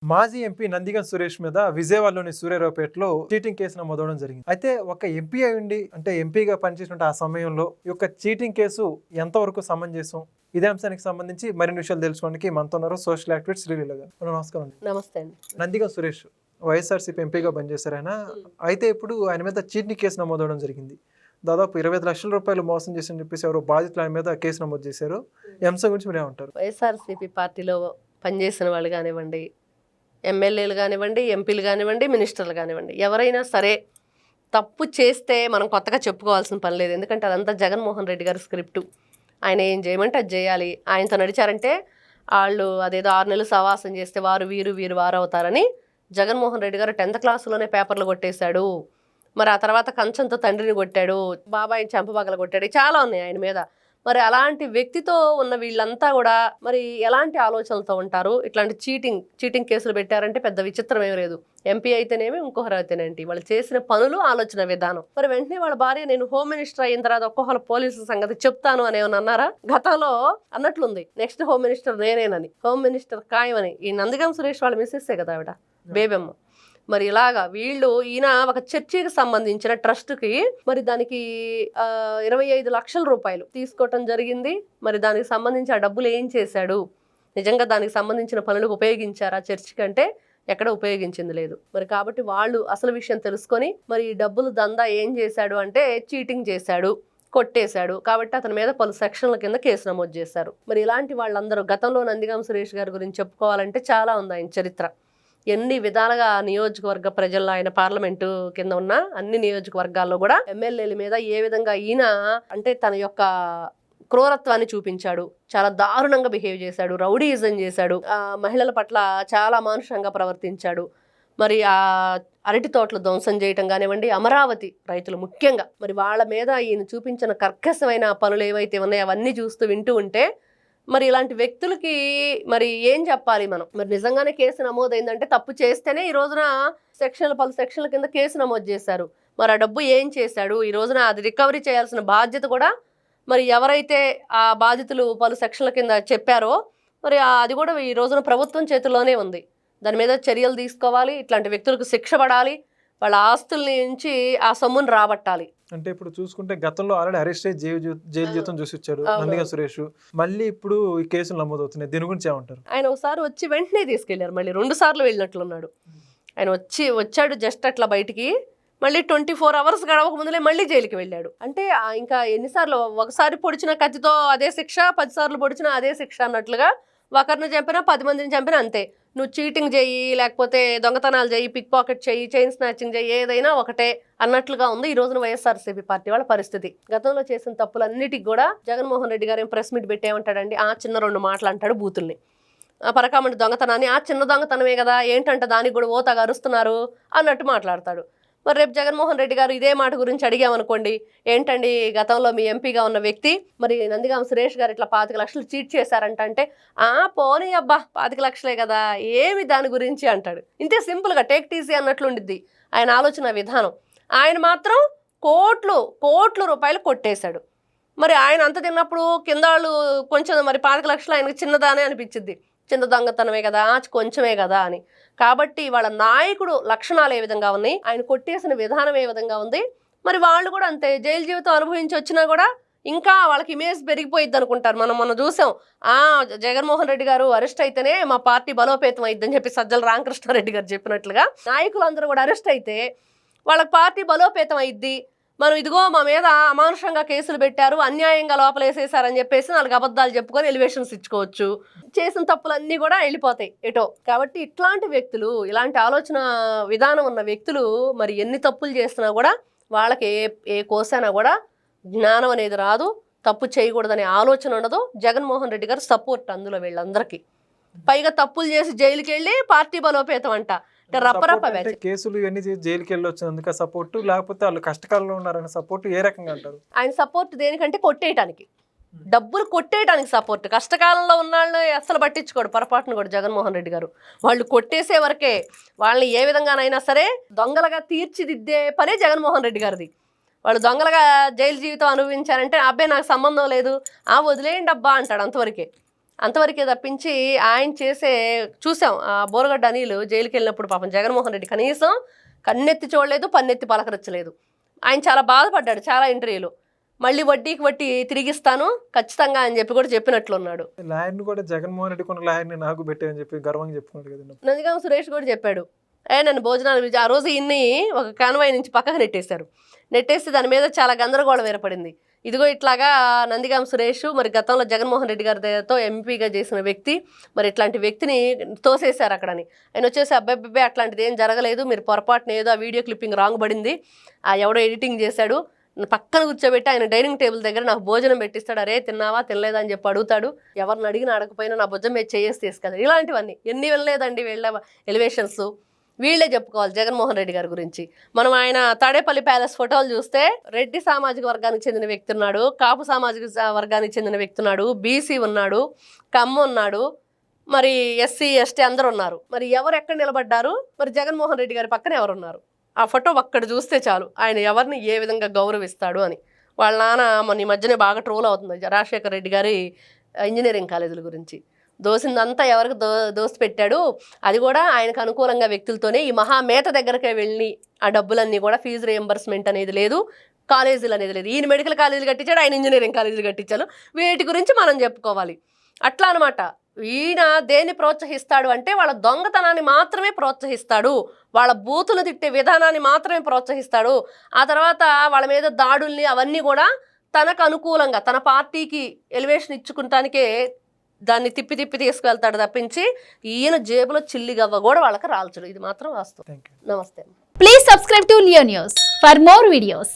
మాజీ ఎంపీ నందిగం సురేష్ మీద విజయవాడలోని సూర్యారావుపేటలో చీటింగ్ కేసు నమోదవడం జరిగింది. అయితే ఒక ఎంపీ అయ్యుండి అంటే ఎంపీగా పనిచేసిన ఆ సమయంలో ఈ యొక్క చీటింగ్ కేసు ఎంతవరకు సమంజసం? ఇదే అంశానికి సంబంధించి మరిన్ని విషయాలు తెలుసుకోవడానికి మనతో ఉన్నారు సోషల్ యాక్టివిస్ట్ శ్రీలీల గారు. నమస్కారం అండి. నమస్తే అండి. నందిగం సురేష్ వైఎస్ఆర్సీపీ ఎంపీగా పనిచేశారు ఆయన. అయితే ఇప్పుడు ఆయన మీద చీటింగ్ కేసు నమోదవడం జరిగింది. దాదాపు 25 లక్షల రూపాయలు మోసం చేసి చెప్పేసి ఎవరో బాధితులు ఆయన మీద కేసు నమోదు చేశారు. ఈ అంశం గురించి మీరు ఏమంటారు? వైఎస్ఆర్సీపీ పార్టీలో పనిచేసిన వాళ్ళు కానివ్వండి, ఎమ్మెల్యేలు కానివ్వండి, ఎంపీలు కానివ్వండి, మినిస్టర్లు కానివ్వండి, ఎవరైనా సరే తప్పు చేస్తే మనం కొత్తగా చెప్పుకోవాల్సిన పని లేదు. ఎందుకంటే అదంతా జగన్మోహన్ రెడ్డి గారి స్క్రిప్టు. ఆయన ఏం చేయమంటే అది చేయాలి. ఆయనతో నడిచారంటే వాళ్ళు అదేదో 6 నెలలు సవాసం చేస్తే వారు వీరు వారు అవుతారని జగన్మోహన్ రెడ్డి గారు 10th క్లాసులోనే పేపర్లు కొట్టేశాడు. మరి ఆ తర్వాత కంచంతో తండ్రిని కొట్టాడు, బాబాయిని చెంపబగల కొట్టాడు, చాలా ఉన్నాయి ఆయన మీద. మరి అలాంటి వ్యక్తితో ఉన్న వీళ్ళంతా కూడా మరి ఎలాంటి ఆలోచనలతో ఉంటారు? ఇట్లాంటి చీటింగ్ కేసులు పెట్టారంటే పెద్ద విచిత్రం ఏం లేదు. ఎంపీ అయితేనేమి, ఇంకొకరు అయితేనేంటి, వాళ్ళు చేసిన పనులు, ఆలోచన విధానం. మరి వెంటనే వాళ్ళ భార్య నేను హోమ్ మినిస్టర్ అయిన తర్వాత ఒక్కొక్కరు పోలీసుల సంగతి చెప్తాను అని ఏమన్నా అన్నారా? గతంలో అన్నట్లుంది నెక్స్ట్ హోమ్ మినిస్టర్ నేనేనని, హోమ్ మినిస్టర్ ఖాయమని. ఈ నందిగం సురేష్ వాళ్ళ మిస్సెస్సే కదా ఆవిడ, బేబమ్మ. మరి ఇలాగా ఈయన ఒక చర్చికి సంబంధించిన ట్రస్ట్కి మరి దానికి 25 లక్షల రూపాయలు తీసుకోవటం జరిగింది. మరి దానికి సంబంధించి ఆ డబ్బులు ఏం చేశాడు, నిజంగా దానికి సంబంధించిన పనులకు ఉపయోగించారా చర్చి కంటే? ఎక్కడ ఉపయోగించింది లేదు. మరి కాబట్టి వాళ్ళు అసలు విషయం తెలుసుకొని మరి డబ్బులు దందా ఏం చేశాడు అంటే చీటింగ్ చేశాడు, కొట్టేశాడు. కాబట్టి అతని మీద పలు సెక్షన్ల కింద కేసు నమోదు చేశారు. మరి ఇలాంటి వాళ్ళందరూ గతంలో నందిగం సురేష్ గారి గురించి చెప్పుకోవాలంటే చాలా ఉంది ఆయన చరిత్ర. ఎన్ని విధాలుగా నియోజకవర్గ ప్రజల్లో ఆయన పార్లమెంటు కింద ఉన్న అన్ని నియోజకవర్గాల్లో కూడా ఎమ్మెల్యేల మీద ఏ విధంగా ఈయన అంటే తన యొక్క క్రూరత్వాన్ని చూపించాడు, చాలా దారుణంగా బిహేవ్ చేశాడు, రౌడీయిజం చేశాడు, మహిళల పట్ల చాలా అమానుషంగా ప్రవర్తించాడు. మరి ఆ అరటి తోటలు ధ్వంసం చేయటం కానివ్వండి, అమరావతి రైతులు ముఖ్యంగా మరి వాళ్ళ మీద ఈయన చూపించిన కర్కశమైన పనులు ఏవైతే ఉన్నాయో అవన్నీ చూస్తూ వింటూ ఉంటే మరి ఇలాంటి వ్యక్తులకి మరి ఏం చెప్పాలి మనం? మరి నిజంగానే కేసు నమోదైందంటే తప్పు చేస్తేనే ఈ రోజున పలు సెక్షన్ల కింద కేసు నమోదు చేశారు. మరి ఆ డబ్బు ఏం చేశాడు? ఈ రోజున అది రికవరీ చేయాల్సిన బాధ్యత కూడా మరి ఎవరైతే ఆ బాధితులు పలు సెక్షన్ల కింద చెప్పారో మరి అది కూడా ఈ రోజున ప్రభుత్వం చేతుల్లోనే ఉంది. దాని మీద చర్యలు తీసుకోవాలి, ఇట్లాంటి వ్యక్తులకు శిక్ష పడాలి, వాళ్ళ ఆస్తుల నుంచి ఆ సొమ్మును రాబట్టాలి. అంటే ఇప్పుడు చూసుకుంటే గతంలో ఆల్రెడీ అరెస్ట్ అయ్యి జైలు జీవితం చూసి వచ్చాడు నందిగం సురేష్. మళ్ళీ ఇప్పుడు ఈ కేసులు నమోదవుతున్నాయి. దీని గురించి ఏమంటారు? ఆయన ఒకసారి వచ్చి వెంటనే తీసుకెళ్లారు, మళ్ళీ 2 సార్లు వెళ్ళినట్లున్నాడు. ఆయన వచ్చాడు జస్ట్ అట్లా బయటికి, మళ్ళీ 24 hours గడవక ముందులే మళ్ళీ జైలుకి వెళ్ళాడు. అంటే ఇంకా ఎన్నిసార్లు, ఒకసారి పొడిచిన కత్తితో అదే శిక్ష, 10 సార్లు పొడిచినా అదే శిక్ష అన్నట్లుగా ఒకరిని చంపినా 10 మందిని చంపినా అంతే. నువ్వు చీటింగ్ చెయ్యి, లేకపోతే దొంగతనాలు చెయ్యి, పిక్ పాకెట్ చెయ్యి, చైన్ స్నాచింగ్ చెయ్యి, ఏదైనా ఒకటే అన్నట్లుగా ఉంది ఈ రోజున వైఎస్ఆర్సీపీ పార్టీ వాళ్ళ పరిస్థితి. గతంలో చేసిన తప్పులన్నిటికి కూడా జగన్మోహన్ రెడ్డి గారు ప్రెస్ మీట్ పెట్టేమంటాడండి, చిన్న 2 మాటలు అంటాడు బూతుల్ని. పరకామండి దొంగతనాన్ని చిన్న దొంగతనమే కదా ఏంటంటే దానికి కూడా ఓతగా అరుస్తున్నారు అన్నట్టు మాట్లాడతాడు. మరి రేపు జగన్మోహన్ రెడ్డి గారు ఇదే మాట గురించి అడిగామనుకోండి, ఏంటండి గతంలో మీ ఎంపీగా ఉన్న వ్యక్తి మరి నందిగం సురేష్ గారు ఇట్లా 25 లక్షలు చీట్ చేశారంటే పోనీ అబ్బా 25 లక్షలే కదా ఏమి దాని గురించి అంటాడు. ఇంతే సింపుల్గా టేక్ టీసీ అన్నట్లు ఉండిద్ది ఆయన ఆలోచన విధానం. ఆయన మాత్రం కోట్లు రూపాయలు కొట్టేశాడు. మరి ఆయన అంత తిన్నప్పుడు కింద వాళ్ళు కొంచెం మరి 25 లక్షలు ఆయనకు చిన్నదానే అనిపించింది, చిన్న దొంగతనమే కదా, కొంచెమే కదా అని. కాబట్టి వాళ్ళ నాయకుడు లక్షణాలు ఏ విధంగా ఉన్నాయి, ఆయన కొట్టేసిన విధానం ఏ విధంగా ఉంది, మరి వాళ్ళు కూడా అంతే. జైలు జీవితం అనుభవించి వచ్చినా కూడా ఇంకా వాళ్ళకి ఇమేజ్ పెరిగిపోయిద్ది అనుకుంటారు. మనం చూసాం, జగన్మోహన్ రెడ్డి గారు అరెస్ట్ అయితేనే మా పార్టీ బలోపేతం అయిద్దని చెప్పి సజ్జల రామకృష్ణారెడ్డి గారు చెప్పినట్లుగా నాయకులందరూ కూడా అరెస్ట్ అయితే వాళ్ళకి పార్టీ బలోపేతం అయిద్ది. మనం ఇదిగో మా మీద అమానుషంగా కేసులు పెట్టారు, అన్యాయంగా లోపలేసేసారని చెప్పేసి 4 అబద్ధాలు చెప్పుకొని ఎలివేషన్స్ ఇచ్చుకోవచ్చు. చేసిన తప్పులన్నీ కూడా వెళ్ళిపోతాయి ఎటో. కాబట్టి ఇట్లాంటి వ్యక్తులు, ఇలాంటి ఆలోచన విధానం ఉన్న వ్యక్తులు మరి ఎన్ని తప్పులు చేసినా కూడా వాళ్ళకి ఏ కోసైనా కూడా జ్ఞానం అనేది రాదు, తప్పు చేయకూడదనే ఆలోచన ఉండదు. జగన్మోహన్ రెడ్డి గారు సపోర్ట్ అందులో వీళ్ళందరికీ. పైగా తప్పులు చేసి జైలుకి వెళ్ళి పార్టీ బలోపేతం అంట. కేసులు ఇవన్నీ జైలుకి వెళ్ళి వచ్చినందుకు సపోర్ట్, లేకపోతే వాళ్ళు కష్టకాలంలో ఉన్నారనే సపోర్ట్ ఏ రకంగా అంటారు? ఆయన సపోర్ట్ దేనికంటే కొట్టేయటానికి, డబ్బులు కొట్టేయడానికి సపోర్ట్. కష్టకాలంలో ఉన్న వాళ్ళని అస్సలు పట్టించుకోడు పొరపాటును కూడా జగన్మోహన్ రెడ్డి గారు. వాళ్ళు కొట్టేసే వరకే, వాళ్ళని ఏ విధంగానైనా సరే దొంగలుగా తీర్చిదిద్దే పనే జగన్మోహన్ రెడ్డి గారిది. వాళ్ళు దొంగలుగా జైలు జీవితం అనుభవించారంటే అబ్బాయి నాకు సంబంధం లేదు, వదిలేయండి అబ్బా అంటాడు, అంతవరకే. అంతవరకే తప్పించి ఆయన చేసే చూసాం. బోరగడ్డ అనిల్ జైలుకి వెళ్ళినప్పుడు పాపం జగన్మోహన్ రెడ్డి కనీసం కన్నెత్తి చూడలేదు, పన్నెత్తి పలకరించలేదు. ఆయన చాలా బాధపడ్డాడు చాలా ఇంటర్వ్యూలో. మళ్ళీ వడ్డీకి వడ్డీ తిరిగిస్తాను ఖచ్చితంగా అని చెప్పి కూడా చెప్పినట్లున్నాడు. లాయర్ని కూడా జగన్మోహన్ రెడ్డి కొన్న లాయర్ని నాకు పెట్టామని చెప్పి గర్వంగా చెప్పుకున్నాడు కదండి. నందిగామ సురేష్ కూడా చెప్పాడు, నన్ను భోజనాలు ఆ రోజు ఇన్ని ఒక కాన్వాయ్ నుంచి పక్కకు నెట్టేశారు. నెట్టేసి దాని మీద చాలా గందరగోళం ఏర్పడింది. ఇదిగో ఇట్లాగా నందిగామ సురేష్ మరి గతంలో జగన్మోహన్ రెడ్డి గారితో ఎంపీగా చేసిన వ్యక్తి, మరి ఇట్లాంటి వ్యక్తిని తోసేశారు అక్కడని. ఆయన వచ్చేసి అబ్బాయి అట్లాంటిది ఏం జరగలేదు, మీరు పొరపాటున ఏదో ఆ వీడియో క్లిప్పింగ్ రాంగ్ పడింది, ఎవడో ఎడిటింగ్ చేశాడు, పక్కన కూర్చోబెట్టి ఆయన డైనింగ్ టేబుల్ దగ్గర నాకు భోజనం పెట్టిస్తాడు, అరే తిన్నావా తినలేదా అని చెప్పి అడుగుతాడు. ఎవరిని అడిగినా అడగపోయినా నా భుజం మీద చేసి తీసుకెళ్తాడు. ఇలాంటివన్నీ ఎన్ని వినలేదండి వీళ్ళ ఎలివేషన్స్. వీళ్ళే చెప్పుకోవాలి జగన్మోహన్ రెడ్డి గారి గురించి. మనం ఆయన తాడేపల్లి ప్యాలెస్ ఫోటోలు చూస్తే రెడ్డి సామాజిక వర్గానికి చెందిన వ్యక్తి ఉన్నాడు, కాపు సామాజిక వర్గానికి చెందిన వ్యక్తి ఉన్నాడు, బీసీ ఉన్నాడు, కమ్మ ఉన్నాడు, మరి ఎస్సీ ఎస్టీ అందరూ ఉన్నారు. మరి ఎవరు ఎక్కడ నిలబడ్డారు? మరి జగన్మోహన్ రెడ్డి గారి పక్కన ఎవరున్నారు? ఆ ఫోటో ఒక్కడ చూస్తే చాలు ఆయన ఎవరిని ఏ విధంగా గౌరవిస్తాడు అని. వాళ్ళ నాన్న మన ఈ మధ్యనే బాగా ట్రోల్ అవుతుంది రాజశేఖర రెడ్డి గారి ఇంజనీరింగ్ కాలేజీల గురించి. దోసిందంతా ఎవరికి దోసి పెట్టాడు, అది కూడా ఆయనకు అనుకూలంగా వ్యక్తులతోనే. ఈ మహామేత దగ్గరకే వెళ్ళి ఆ డబ్బులన్నీ కూడా ఫీజు రియంబర్స్మెంట్ అనేది లేదు, కాలేజీలు అనేది లేదు. ఈయన మెడికల్ కాలేజీలు కట్టించాడు, ఆయన ఇంజనీరింగ్ కాలేజీలు కట్టించాడు. వీటి గురించి మనం చెప్పుకోవాలి. అట్లా అనమాట. ఈయన దేన్ని ప్రోత్సహిస్తాడు అంటే వాళ్ళ దొంగతనాన్ని మాత్రమే ప్రోత్సహిస్తాడు, వాళ్ళ బూతులు తిట్టే విధానాన్ని మాత్రమే ప్రోత్సహిస్తాడు. ఆ తర్వాత వాళ్ళ మీద దాడుల్ని అవన్నీ కూడా తనకు అనుకూలంగా తన పార్టీకి ఎలివేషన్ ఇచ్చుకుంటానికే దాన్ని తిప్పి తీసుకువెళ్తాడు తప్పించి ఈయన జేబులో చిల్లిగవ్వ కూడా వాళ్ళకి రాల్చడు. ఇది మాత్రం వాస్తవం. నమస్తే. Please subscribe to Leo news for more videos.